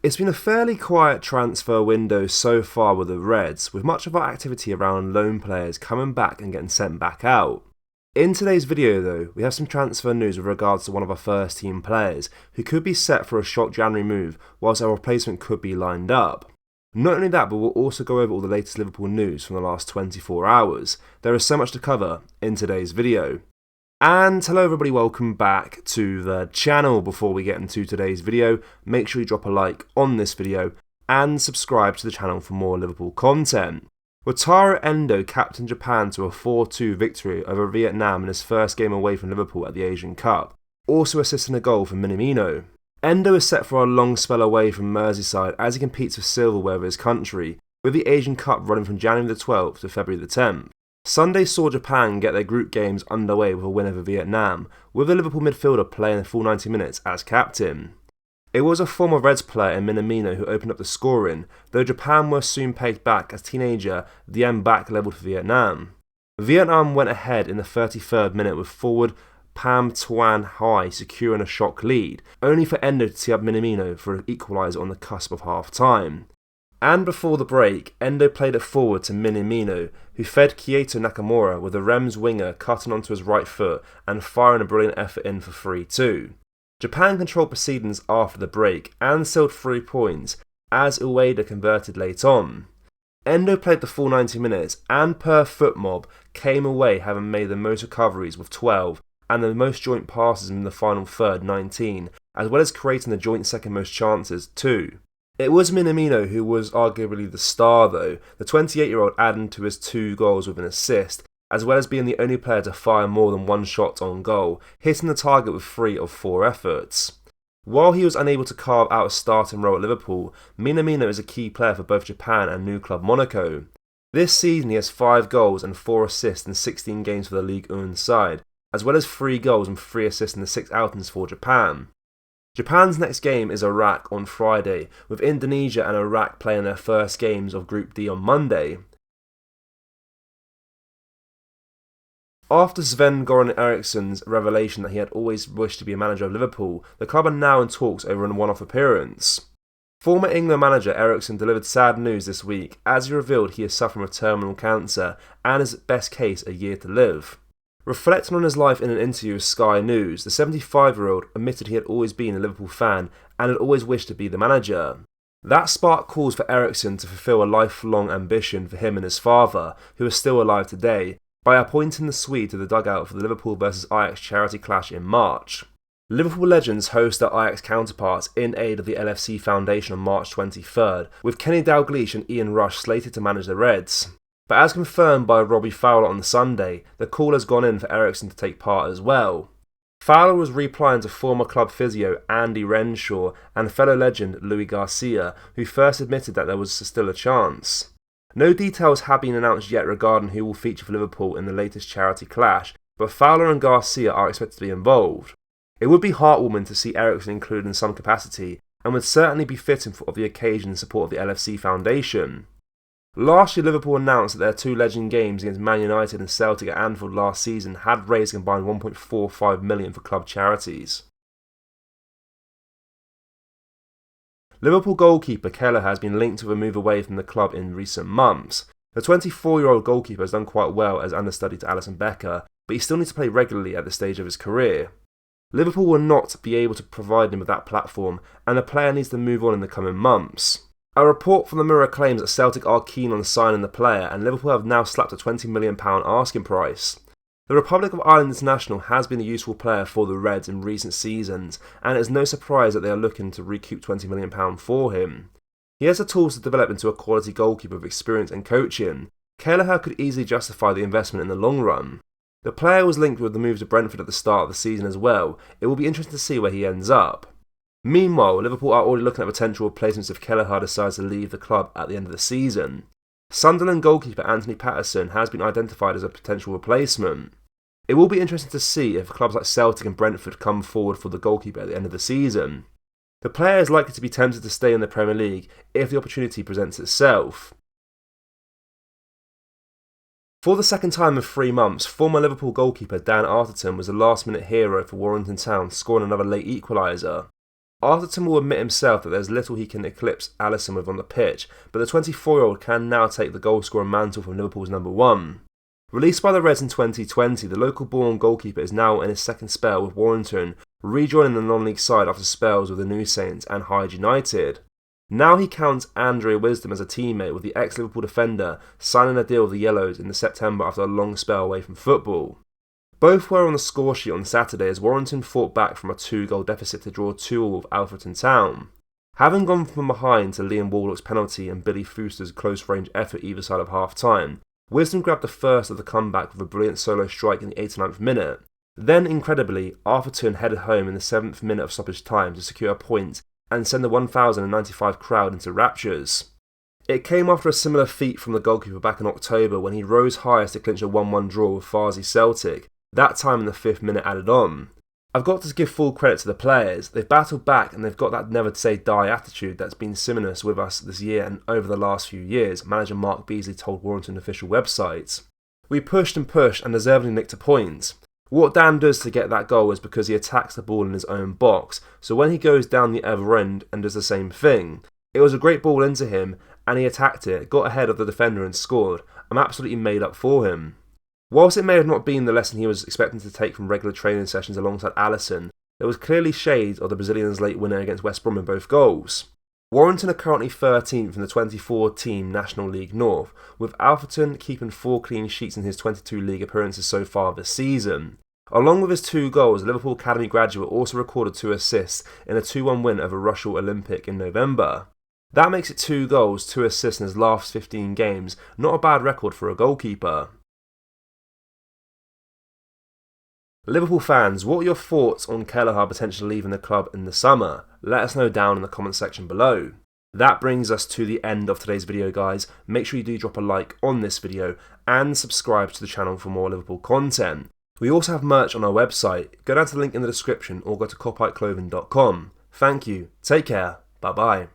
It's been a fairly quiet transfer window so far with the Reds, with much of our activity around loan players coming back and getting sent back out. In today's video though, we have some transfer news with regards to one of our first team players who could be set for a shock January move whilst our replacement could be lined up. Not only that, but we'll also go over all the latest Liverpool news from the last 24 hours. There is so much to cover in today's video. And hello everybody, welcome back to the channel. Before we get into today's video, make sure you drop a like on this video and subscribe to the channel for more Liverpool content. Wataru Endo captained Japan to a 4-2 victory over Vietnam in his first game away from Liverpool at the Asian Cup, also assisting a goal for Minamino. Endo is set for a long spell away from Merseyside as he competes for silverware for his country, with the Asian Cup running from January the 12th to February the 10th. Sunday saw Japan get their group games underway with a win over Vietnam, with the Liverpool midfielder playing the full 90 minutes as captain. It was a former Reds player in Minamino who opened up the scoring, though Japan were soon pegged back as teenager Dien Back levelled for Vietnam. Vietnam went ahead in the 33rd minute with forward Pham Tuan Hai securing a shock lead, only for Endo to tee up Minamino for an equaliser on the cusp of half-time. And before the break, Endo played it forward to Minamino, who fed Kieto Nakamura with the Rems winger cutting onto his right foot and firing a brilliant effort in for 3-2. Japan controlled proceedings after the break and sealed 3 points, as Ueda converted late on. Endo played the full 90 minutes and per foot mob came away having made the most recoveries with 12 and the most joint passes in the final third 19, as well as creating the joint second most chances too. It was Minamino who was arguably the star though, the 28-year-old adding to his 2 goals with an assist, as well as being the only player to fire more than 1 shot on goal, hitting the target with 3 of 4 efforts. While he was unable to carve out a starting role at Liverpool, Minamino is a key player for both Japan and new club Monaco. This season he has 5 goals and 4 assists in 16 games for the Ligue 1 side, as well as 3 goals and 3 assists in the 6 outings for Japan. Japan's next game is Iraq on Friday, with Indonesia and Iraq playing their first games of Group D on Monday. After Sven-Göran Ericsson's revelation that he had always wished to be a manager of Liverpool, the club are now in talks over a one-off appearance. Former England manager Ericson delivered sad news this week as he revealed he is suffering with terminal cancer and is at best case a year to live. Reflecting on his life in an interview with Sky News, the 75-year-old admitted he had always been a Liverpool fan and had always wished to be the manager. That sparked calls for Ericson to fulfil a lifelong ambition for him and his father, who is still alive today, by appointing the Swede to the dugout for the Liverpool vs Ajax charity clash in March. Liverpool legends host their Ajax counterparts in aid of the LFC Foundation on March 23rd, with Kenny Dalglish and Ian Rush slated to manage the Reds. But as confirmed by Robbie Fowler on the Sunday, the call has gone in for Ericson to take part as well. Fowler was replying to former club physio Andy Renshaw and fellow legend Louis Garcia, who first admitted that there was still a chance. No details have been announced yet regarding who will feature for Liverpool in the latest charity clash, but Fowler and Garcia are expected to be involved. It would be heartwarming to see Ericson included in some capacity, and would certainly be fitting for the occasion in support of the LFC Foundation. Last year, Liverpool announced that their 2 legend games against Man United and Celtic at Anfield last season had raised a combined $1.45 million for club charities. Liverpool goalkeeper Keller has been linked to a move away from the club in recent months. The 24-year-old goalkeeper has done quite well as understudy to Alisson Becker, but he still needs to play regularly at this stage of his career. Liverpool will not be able to provide him with that platform, and the player needs to move on in the coming months. A report from the Mirror claims that Celtic are keen on signing the player, and Liverpool have now slapped a £20 million asking price. The Republic of Ireland international has been a useful player for the Reds in recent seasons, and it is no surprise that they are looking to recoup £20 million for him. He has the tools to develop into a quality goalkeeper with experience and coaching. Kelleher could easily justify the investment in the long run. The player was linked with the move to Brentford at the start of the season as well. It will be interesting to see where he ends up. Meanwhile, Liverpool are already looking at potential replacements if Kelleher decides to leave the club at the end of the season. Sunderland goalkeeper Anthony Patterson has been identified as a potential replacement. It will be interesting to see if clubs like Celtic and Brentford come forward for the goalkeeper at the end of the season. The player is likely to be tempted to stay in the Premier League if the opportunity presents itself. For the second time in 3 months, former Liverpool goalkeeper Dan Arterton was a last-minute hero for Warrington Town, scoring another late equaliser. Arterton will admit himself that there's little he can eclipse Alisson with on the pitch, but the 24-year-old can now take the goalscorer mantle from Liverpool's number one. Released by the Reds in 2020, the local-born goalkeeper is now in his second spell with Warrington, rejoining the non-league side after spells with the New Saints and Hyde United. Now he counts Andre Wisdom as a teammate, with the ex-Liverpool defender signing a deal with the Yellows in September after a long spell away from football. Both were on the score sheet on Saturday as Warrington fought back from a 2-goal deficit to draw 2-2 with Alfreton Town. Having gone from behind to Liam Warlock's penalty and Billy Fuster's close-range effort either side of half-time, Wisdom grabbed the first of the comeback with a brilliant solo strike in the 89th minute. Then, incredibly, Arterton headed home in the 7th minute of stoppage time to secure a point and send the 1,095 crowd into raptures. It came after a similar feat from the goalkeeper back in October when he rose highest to clinch a 1-1 draw with Farsley Celtic, that time in the 5th minute added on. I've got to give full credit to the players. They've battled back and they've got that never-say-die attitude that's been synonymous with us this year and over the last few years, manager Mark Beasley told Warrington official website. We pushed and deservedly nicked a point. What Dan does to get that goal is because he attacks the ball in his own box, so when he goes down the other end and does the same thing, it was a great ball into him and he attacked it, got ahead of the defender and scored. I'm absolutely made up for him. Whilst it may have not been the lesson he was expecting to take from regular training sessions alongside Alisson, there was clearly shades of the Brazilian's late winner against West Brom in both goals. Warrington are currently 13th in the 24-team National League North, with Alfreton keeping 4 clean sheets in his 22 league appearances so far this season. Along with his 2 goals, the Liverpool Academy graduate also recorded 2 assists in a 2-1 win over Russell Olympic in November. That makes it 2 goals, 2 assists in his last 15 games, not a bad record for a goalkeeper. Liverpool fans, what are your thoughts on Kelleher potentially leaving the club in the summer? Let us know down in the comment section below. That brings us to the end of today's video, guys. Make sure you do drop a like on this video and subscribe to the channel for more Liverpool content. We also have merch on our website. Go down to the link in the description or go to copiteclothing.com. Thank you, take care, bye bye.